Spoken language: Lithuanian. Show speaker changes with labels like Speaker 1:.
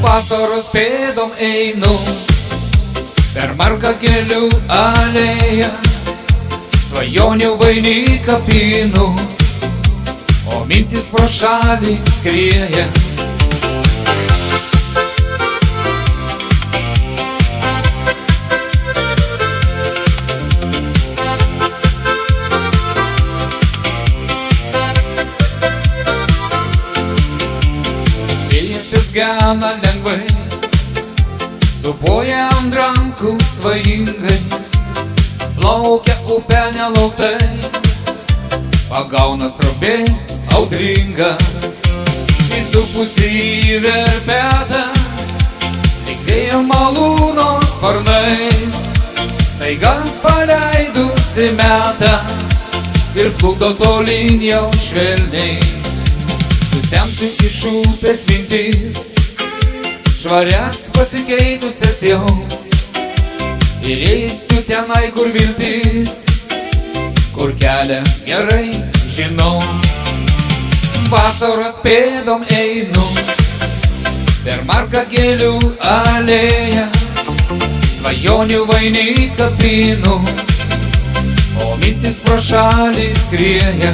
Speaker 1: Vasaros pėdom einu per margą gėlių alėją, svajonių vainiką pinu, o mintis pro šalį skrieja. Vėjas gana lengvai, supoja ant rankų svajingai, plaukia upę nelauktai, pagauna srovė audringa. Įsupusi į verpetą, lyg vėjo malūno sparnais, staiga paleidusi metą ir plukdo tolyn jau švelniai. Susemsiu iš upės mintis, švarias pasikeitusias jau, ir eisiu tenai, kur viltis, kur kelią gerai žinau. Vasaros pėdom einu per margą gėlių alėją, svajonių vainiką pinu, o mintis pro šalį skrieja.